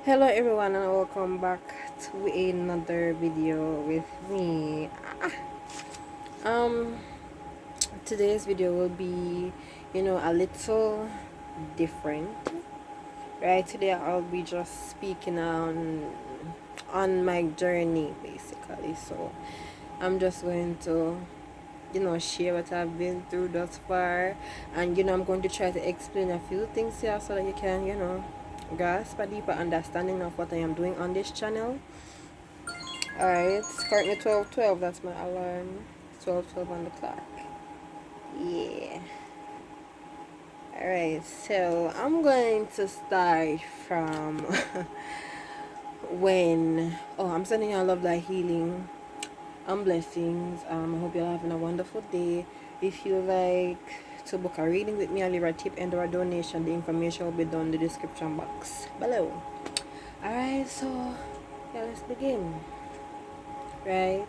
Hello everyone and welcome back to another video with me. Um Today's video will be, a little different. Right? Today I'll be just speaking on my journey basically. So I'm just going to share what I've been through thus far, and I'm going to try to explain a few things here so that you can grasp a deeper understanding of what I am doing on this channel. Alright, it's currently 12:12. That's my alarm. 12:12 on the clock. Yeah. Alright, so I'm going to start from when. Oh, I'm sending you all love, like healing and blessings. I hope you're having a wonderful day. If you like to book a reading with me, I'll leave a tip and or a donation. The information will be down in the description box below. Alright, so yeah, let's begin. Right?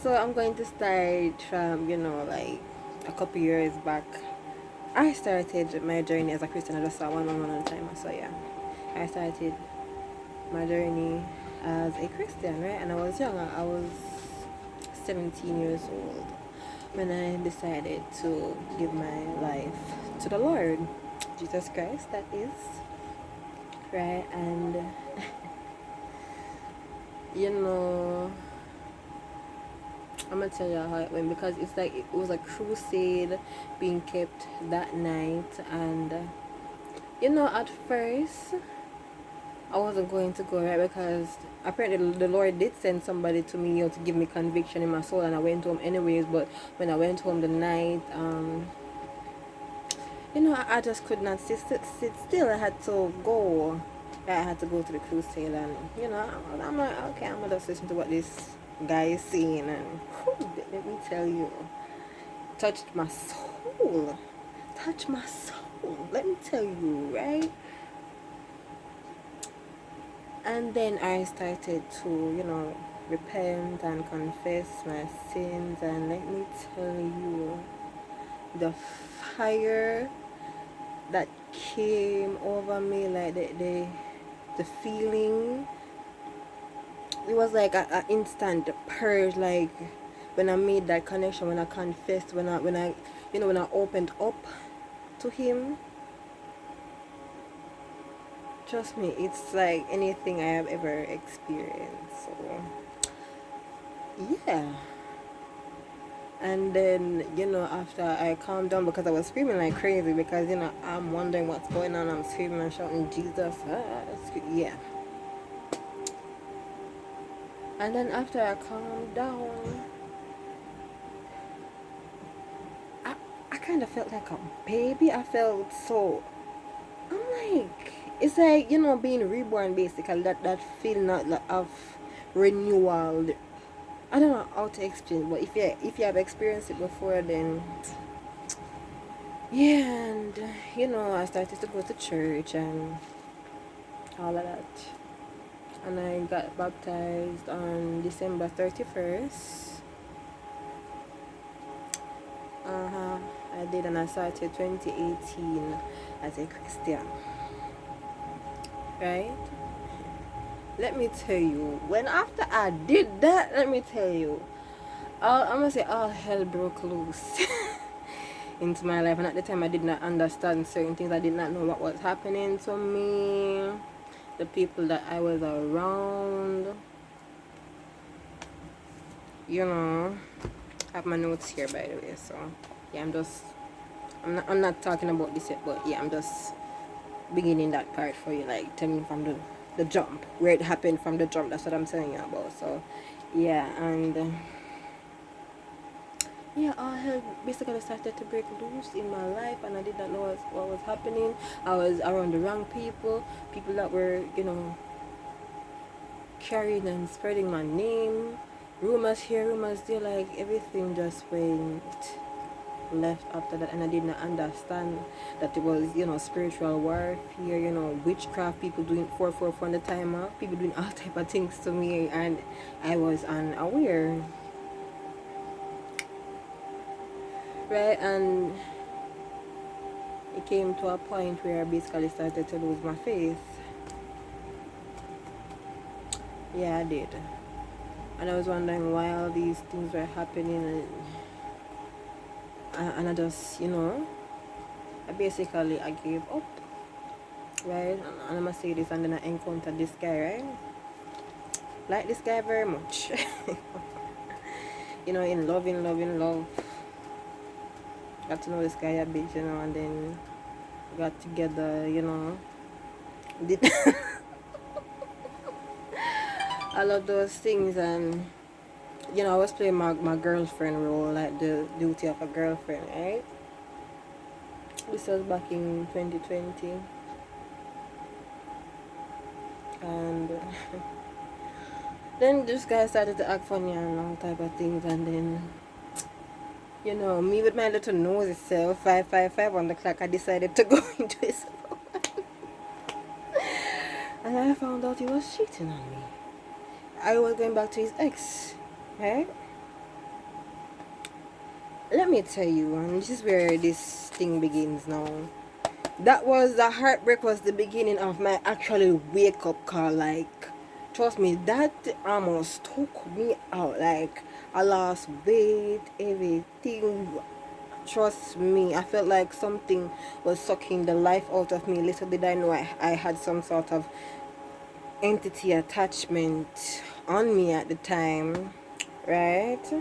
So I'm going to start from, like a couple years back. I started my journey as a Christian. I just saw one time. So yeah, I started my journey as a Christian, right? And I was young. I was 17 years old when I decided to give my life to the Lord, Jesus Christ, that is, right? And you know, I'm gonna tell you how it went, because it's like it was a crusade being kept that night, and at first I wasn't going to go, right, because apparently the Lord did send somebody to me, to give me conviction in my soul, and I went home anyways. But when I went home the night, I just could not sit still. I had to go. I had to go to the crusade, and I'm like, okay, I'm gonna just listen to what this guy is saying, and let me tell you, touched my soul. Touched my soul. Let me tell you, right? And then I started to, repent and confess my sins, and let me tell you, the fire that came over me, like the feeling, it was like a instant purge, like when I made that connection, when I confessed, when I opened up to him. Trust me, it's like anything I have ever experienced. So yeah. And then, after I calmed down, because I was screaming like crazy, because, I'm wondering what's going on. I'm screaming and shouting, Jesus. Yeah. And then after I calmed down, I, I kind of felt like a baby. I felt so, I'm like, it's like, being reborn, basically. That feeling of renewal. I don't know how to explain, but if you have experienced it before, then yeah. And I started to go to church and all of that, and I got baptized on December 31st. I did, and I started 2018 as a Christian, right? Let me tell you, when after I did that, let me tell you, I'm gonna say all hell broke loose into my life. And at the time I did not understand certain things. I did not know what was happening to me, the people that I was around. I have my notes here, by the way. So yeah, I'm not talking about this yet, but yeah, I'm just beginning that part for you, like telling you from the jump, where it happened from the jump. That's what I'm telling you about. So yeah. And yeah, all hell basically started to break loose in my life, and I did not know what was happening. I was around the wrong people that were, carrying and spreading my name. Rumors here, rumors there, like everything just went left after that. And I did not understand that it was, spiritual warfare, witchcraft, people doing 444 on the timer, people doing all type of things to me, and I was unaware. Right? And it came to a point where I basically started to lose my faith. Yeah, I did. And I was wondering why all these things were happening, and I just, I gave up, right? And I'm gonna say this, and then I encountered this guy, right? Like this guy very much. In love, in love, in love. Got to know this guy a bit, and then got together, Did all of those things, and I was playing my girlfriend role, like the duty of a girlfriend, right? This was back in 2020, and then this guy started to act funny and all type of things, and then me with my little nosy self, 555 on the clock, I decided to go into his phone, and I found out he was cheating on me. I was going back to his ex, right? Let me tell you, and this is where this thing begins now. The heartbreak was the beginning of my actually wake up call. Like, trust me, that almost took me out. Like, I lost weight, everything. Trust me, I felt like something was sucking the life out of me. Little did I know I had some sort of entity attachment on me at the time, right?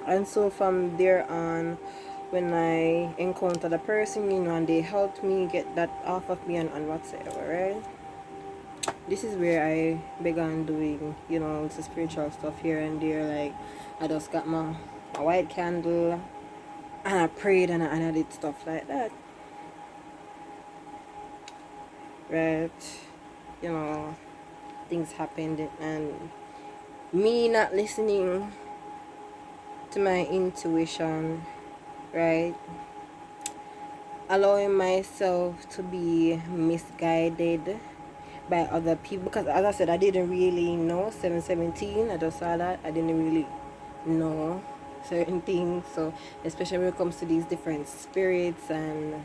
And so from there on, when I encountered a person, and they helped me get that off of me, and whatsoever, right? This is where I began doing, some spiritual stuff here and there. Like, I just got my white candle, and I prayed, and I did stuff like that, right? Things happened, and me not listening to my intuition, right? Allowing myself to be misguided by other people, because as I said, I didn't really know 717. I just saw that. I didn't really know certain things. So especially when it comes to these different spirits and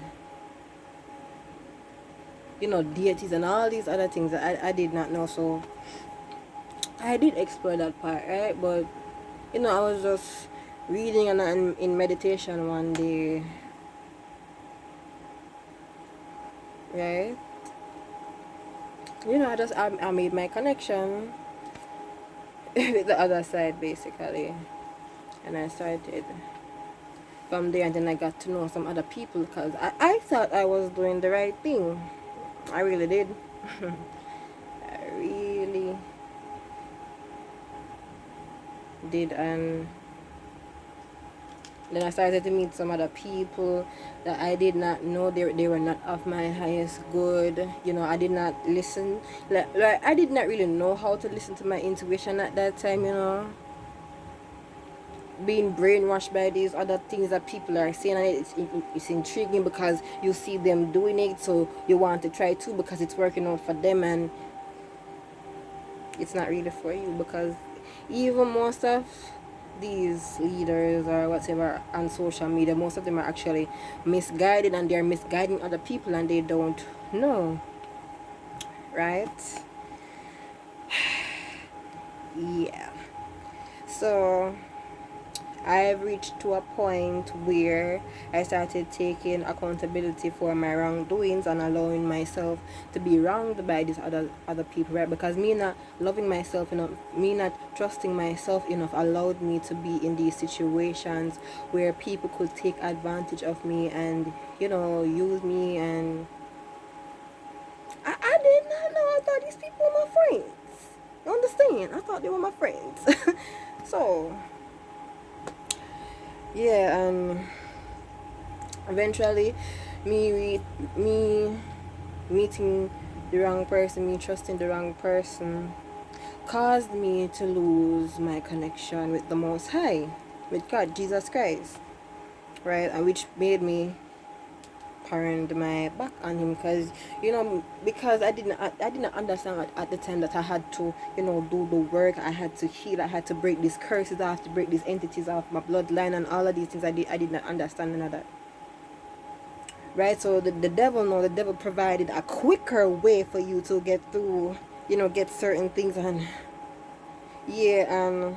deities and all these other things, I did not know. So I did explore that part, right? But I was just reading and in meditation one day, right? I made my connection with the other side, basically, and I started from there, and then I got to know some other people, because I thought I was doing the right thing. I really did. I really did. And then I started to meet some other people that I did not know. They were not of my highest good. I did not listen. Like I did not really know how to listen to my intuition at that time, being brainwashed by these other things that people are saying, and it's intriguing because you see them doing it, so you want to try too because it's working out for them, and it's not really for you, because even most of these leaders or whatever on social media, most of them are actually misguided, and they're misguiding other people, and they don't know, right? Yeah. So I've reached to a point where I started taking accountability for my wrongdoings and allowing myself to be wronged by these other people, right? Because me not loving myself enough, me not trusting myself enough, allowed me to be in these situations where people could take advantage of me and use me. And I did not know. I thought these people were my friends. You understand? I thought they were my friends. So yeah, and eventually me meeting the wrong person, me trusting the wrong person, caused me to lose my connection with the Most High, with God, Jesus Christ, right? And which made me turned my back on him, because I didn't understand at the time that I had to do the work. I had to heal. I had to break these curses. I have to break these entities off my bloodline, and all of these things. I did not understand none of that, right? So the devil provided a quicker way for you to get through get certain things. And yeah, and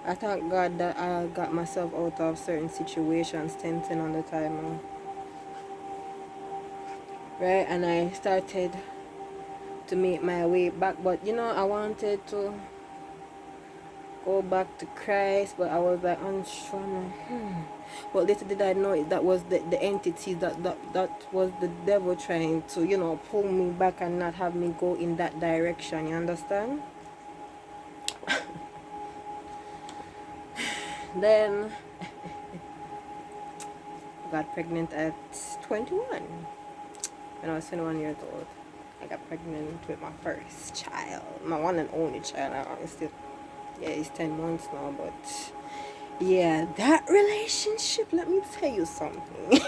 I thank God that I got myself out of certain situations 10 on the time, right? And I started to make my way back, but I wanted to go back to Christ, but I was like unsure. But little did I know that was the entity that was the devil trying to pull me back and not have me go in that direction. You understand? Then I got pregnant at 21. When I was 21 years old, I got pregnant with my first child, my one and only child. I still, yeah, he's 10 months now, but yeah, that relationship, let me tell you something.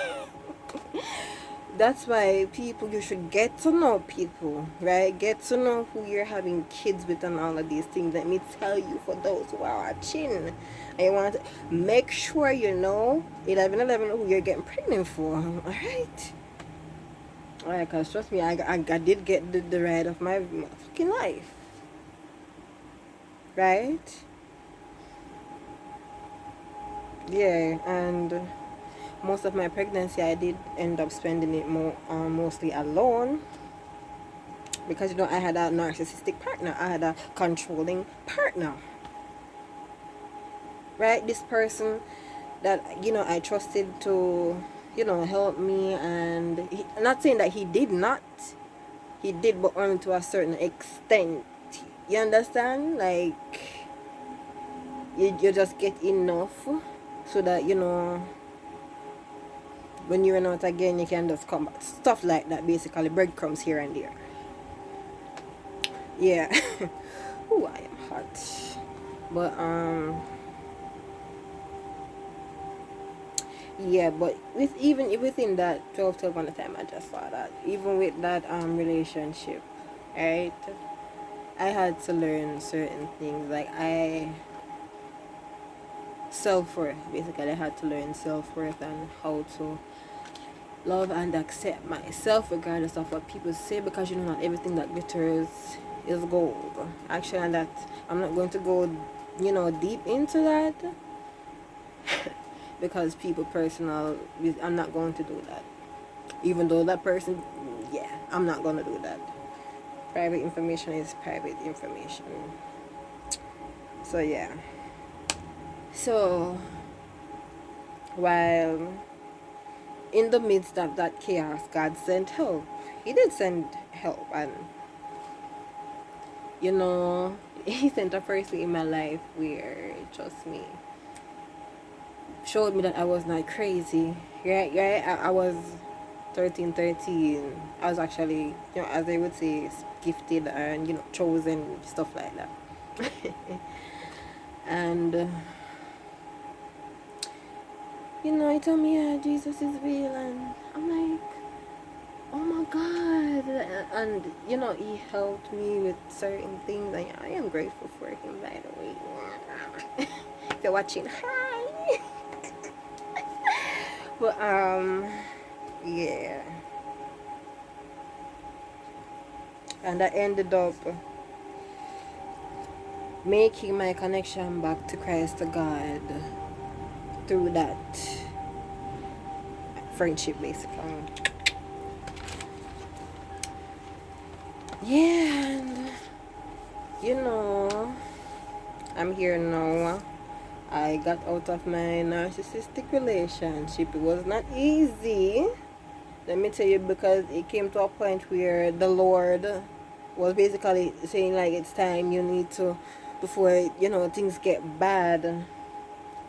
That's why people, you should get to know people, right? Get to know who you're having kids with and all of these things. Let me tell you, for those who are watching, I want to make sure you know 11 who you're getting pregnant for, alright? Alright, because trust me, I did get the ride of my fucking life, right? Yeah, and most of my pregnancy I did end up spending it mostly alone, because I had a narcissistic partner. I had a controlling partner, right? This person that I trusted to help me, and not saying that he did not, he did, but only to a certain extent. You understand? Like, you just get enough so that when you run out again, you can just come back. Stuff like that, basically. Breadcrumbs here and there. Yeah. Oh, I am hot. But yeah, but even within that 12 on the time, I just saw that even with that relationship, right, I had to learn certain things. Like, self-worth, basically. I had to learn self-worth and how to love and accept myself regardless of what people say, because not everything that glitters is gold. Actually, and that I'm not going to go deep into that because people personal, I'm not going to do that. Even though that person, yeah, I'm not going to do that. Private information is private information. So yeah, so while in the midst of that chaos, God sent help. He did send help, and he sent a person in my life where, trust me, showed me that I was not crazy. Right? I was 13. I was actually, as they would say, gifted and, chosen, stuff like that. And, he told me, yeah, Jesus is real. And I'm like, oh my God. And, he helped me with certain things. And I am grateful for him, by the way. If you're watching, hi. But, yeah. And I ended up making my connection back to Christ, to God, through that friendship, basically. Yeah, and I'm here now. I got out of my narcissistic relationship. It was not easy, let me tell you, because it came to a point where the Lord was basically saying, like, it's time, you need to, before things get bad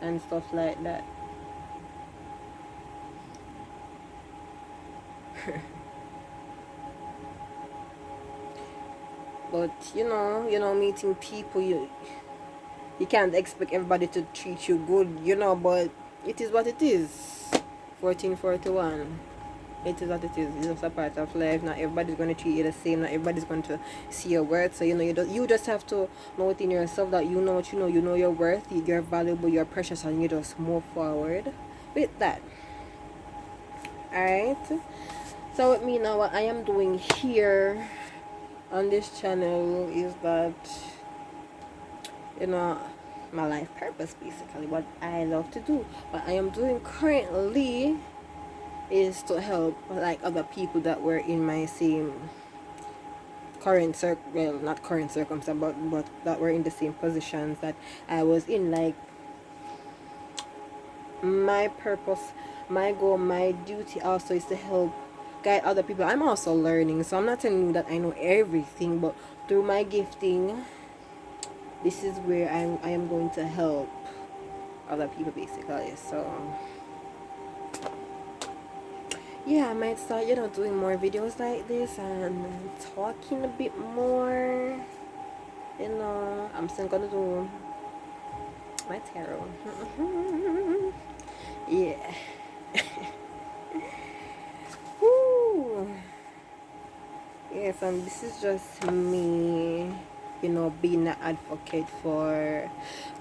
and stuff like that. But meeting people, you can't expect everybody to treat you good, but it is what it is. 1441. It is what it is. It's just a part of life. Not everybody's going to treat you the same. Not everybody's going to see your worth. So you just have to know within yourself that you know what you know. You know your worth. You're valuable. You're precious, and you just move forward with that. Alright. So with me now, what I am doing here on this channel is that, you know, my life purpose, basically what I love to do. What I am doing currently is to help like other people that were in my same well, not current circumstance, but that were in the same positions that I was in. Like, my purpose, my goal, my duty also is to help guide other people. I'm also learning, so I'm not telling you that I know everything, but through my gifting, this is where I am going to help other people, basically. So yeah, I might start, doing more videos like this and talking a bit more. I'm still gonna do my tarot. Yeah. Woo. Yes, and this is just me, being an advocate for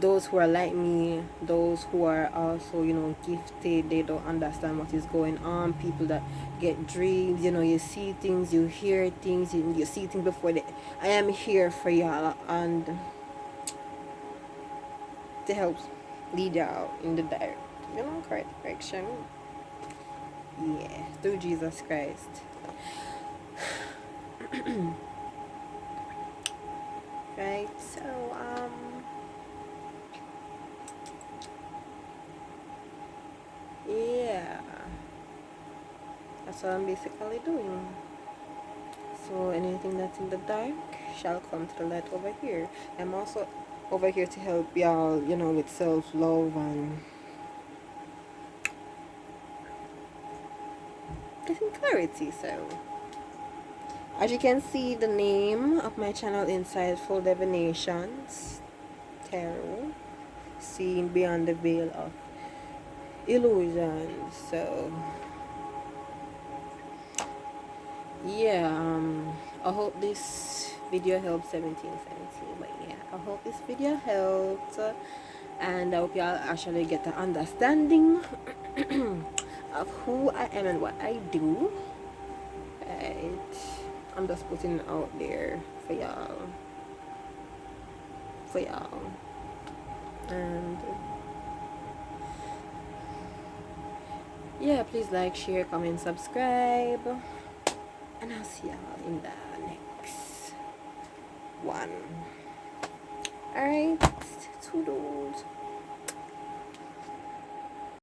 those who are like me, those who are also, gifted. They don't understand what is going on. People that get dreams, you see things, you hear things, you see things before they. I am here for y'all and to help lead y'all in the correct direction. Yeah, through Jesus Christ. Right, so yeah, that's what I'm basically doing. So anything that's in the dark shall come to the light over here. I'm also over here to help y'all, with self-love and getting clarity. So as you can see, the name of my channel, Insightful Divinations Tarot, seeing beyond the veil of illusions. So yeah, I hope this video helped. 1717, but yeah, I hope this video helped, and I hope y'all actually get the understanding of who I am and what I do. Right, I'm just putting it out there for y'all, and yeah, please like, share, comment, subscribe, and I'll see y'all in the next one. Alright, toodles.